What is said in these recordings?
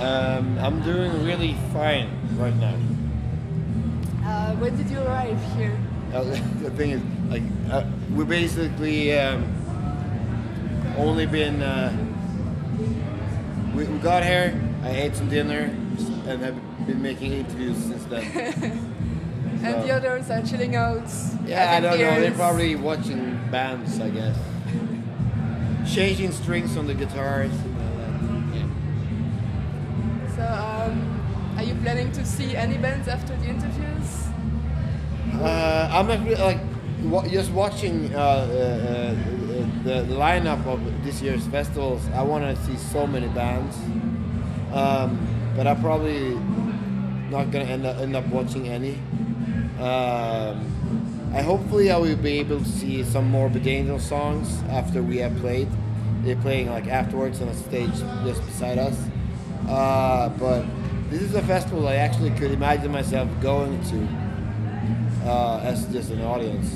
I'm doing really fine right now. When did you arrive here? The thing is, like, we basically only been. We got here. I ate some dinner, and have been making interviews since then. And the others are chilling out. Yeah, I don't know. They're probably watching bands, I guess. Changing strings on the guitars. And all that. Yeah. So, are you planning to see any bands after the interviews? I'm not really, like just watching the lineup of this year's festivals. I want to see so many bands, but I'm probably not gonna end up watching any. Hopefully I will be able to see some more Angel songs after we have played. They're playing like afterwards on a stage just beside us. But this is a festival I actually could imagine myself going to as just an audience.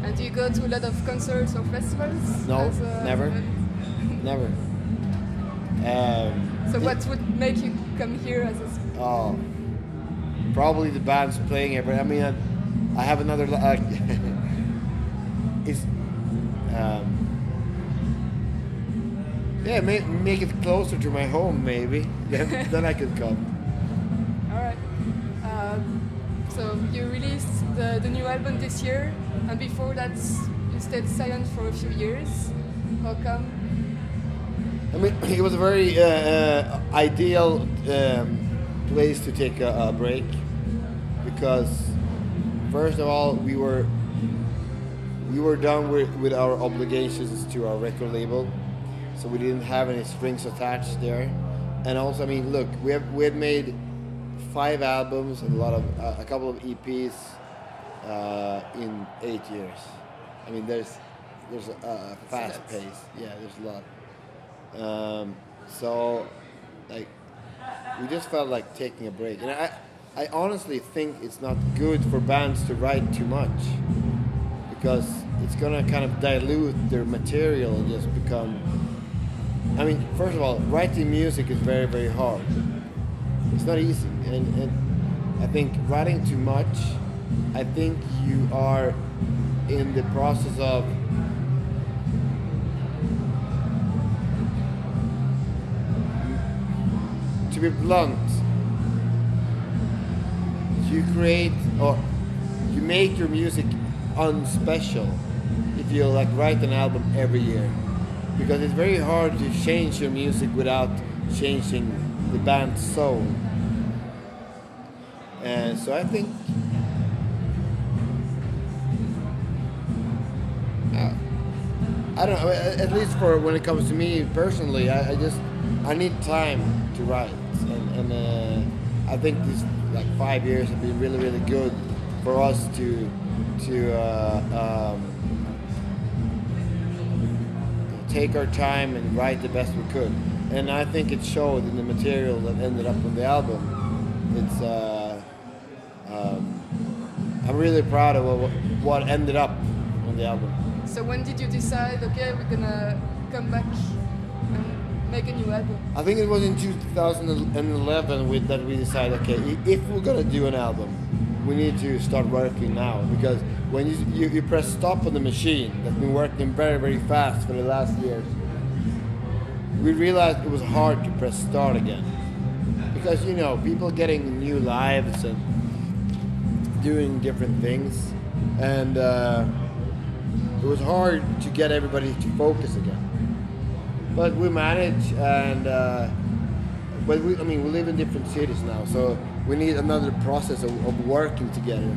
And do you go to a lot of concerts or festivals? No, never. Never. So what would make you come here as a... Oh, probably the bands playing here, but I mean, I have another. It's yeah, make it closer to my home, maybe. Then I could come. All right. So you released the new album this year, and before that you stayed silent for a few years. How come? I mean, it was a very ideal place to take a break, because first of all we were done with our obligations to our record label, so we didn't have any strings attached there. And also, I mean, look, we had made 5 albums and a couple of EPs in 8 years. I mean, there's a fast pace. Yeah, there's a lot. So like, we just felt like taking a break, and I honestly think it's not good for bands to write too much, because it's gonna kind of dilute their material and just become. I mean, first of all, writing music is very, very hard. It's not easy, and I think writing too much, I think you are in the process of to be blunt, you create or you make your music unspecial if you like write an album every year, because it's very hard to change your music without changing the band's soul. And so I think I don't know, at least for when it comes to me personally, I need time to write, and I think these like 5 years have been really, really good for us to take our time and write the best we could, and I think it showed in the material that ended up on the album. It's I'm really proud of what ended up on the album. So when did you decide, okay, we're gonna come back and make a new album? I think it was in 2011 that we decided, okay, if we're gonna do an album, we need to start working now, because when you press stop on the machine that's been working very, very fast for the last years, we realized it was hard to press start again, because people getting new lives and doing different things, and it was hard to get everybody to focus again. But we managed, and but we live in different cities now, so we need another process of working together.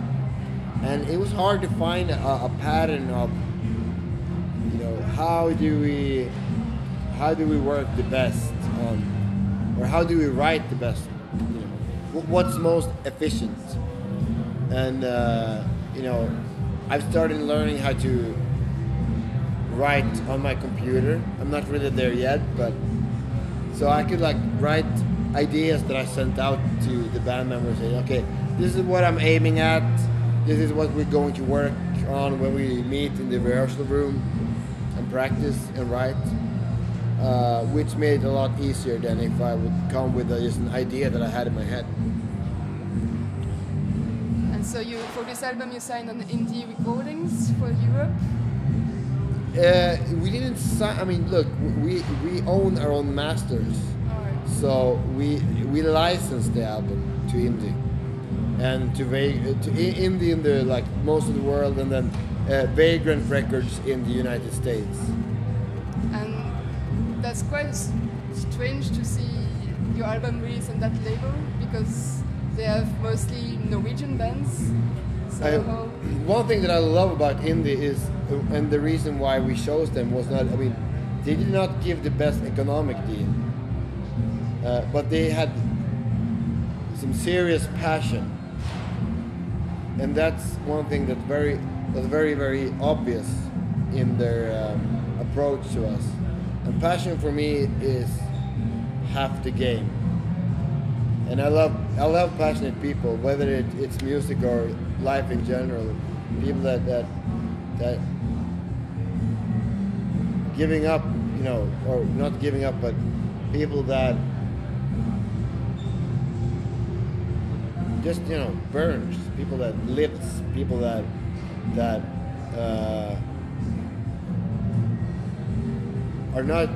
And it was hard to find a pattern of, how do we work the best on, or how do we write the best, what's most efficient. And I've started learning how to write on my computer. I'm not really there yet, but so I could write ideas that I sent out to the band members, saying, okay, this is what I'm aiming at, this is what we're going to work on when we meet in the rehearsal room and practice and write. which made it a lot easier than if I would come with just an idea that I had in my head. And so for this album you signed on indie recordings for Europe? We didn't sign. I mean, look, we own our own masters, so we licensed the album to indie and to indie in the like most of the world, and then Vagrant Records in the United States. And that's quite strange to see your album released on that label because they have mostly Norwegian bands. So one thing that I love about indie is, and the reason why we chose them was not, I mean, they did not give the best economic deal, but they had some serious passion, and that's one thing that was very, very obvious in their approach to us. And passion for me is half the game. And I love passionate people, whether it's music or life in general. People that giving up, you know, or not giving up, but people that just, you know, burns. People that lives. People that are not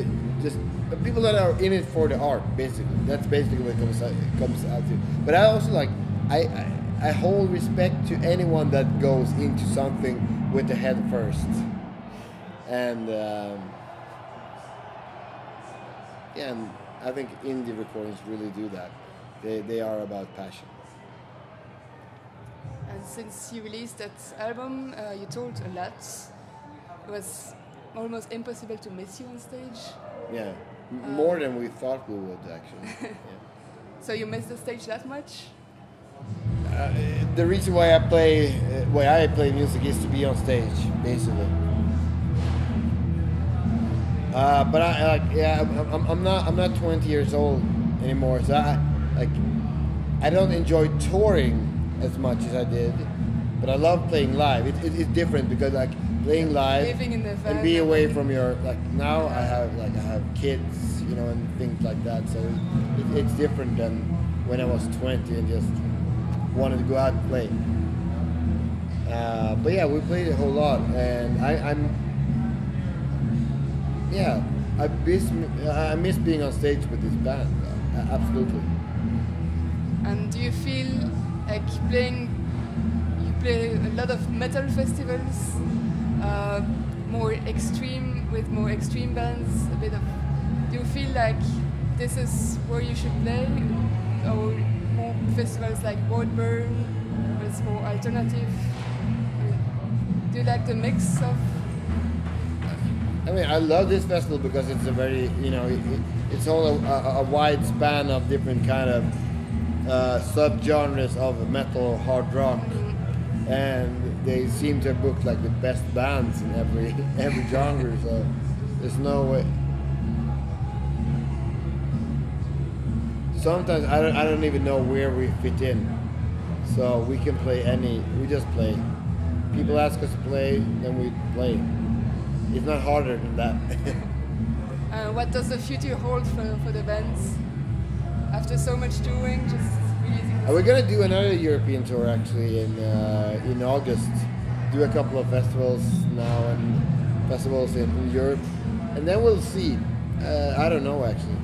just people that are in it for the art. Basically, that's basically what it comes out to. But I also like I hold respect to anyone that goes into something with the head first, and and I think indie recordings really do that. They are about passion. And since you released that album, you toured a lot. It was almost impossible to miss you on stage. Yeah, more than we thought we would actually. Yeah. So you miss the stage that much? The reason why I play music is to be on stage, basically. But I'm not 20 years old anymore, so I don't enjoy touring as much as I did, but I love playing live. It's different because like playing live and be away from your now I have kids, you know, and things like that. So it's different than when I was 20 and just wanted to go out and play. But yeah, we played a whole lot, and I miss being on stage with this band. Absolutely. And do you feel like you play a lot of metal festivals, more extreme, with more extreme bands, do you feel like this is where you should play, or more festivals like Woodburn, where it's more alternative? Do you like the mix of? I mean, I love this festival because it's a very, you know, it's all a wide span of different kind of subgenres of metal, hard rock, and they seem to have booked like the best bands in every genre. So there's no way. Sometimes I don't even know where we fit in, so we can play we just play. People ask us to play, then we play. It's not harder than that. What does the future hold for the bands after so much touring? Just releasing. We're gonna do another European tour actually in August. Do a couple of festivals now and festivals in Europe, and then we'll see. I don't know actually.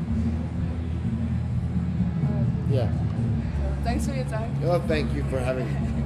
Yeah. Thanks for your time. Oh, thank you for having me.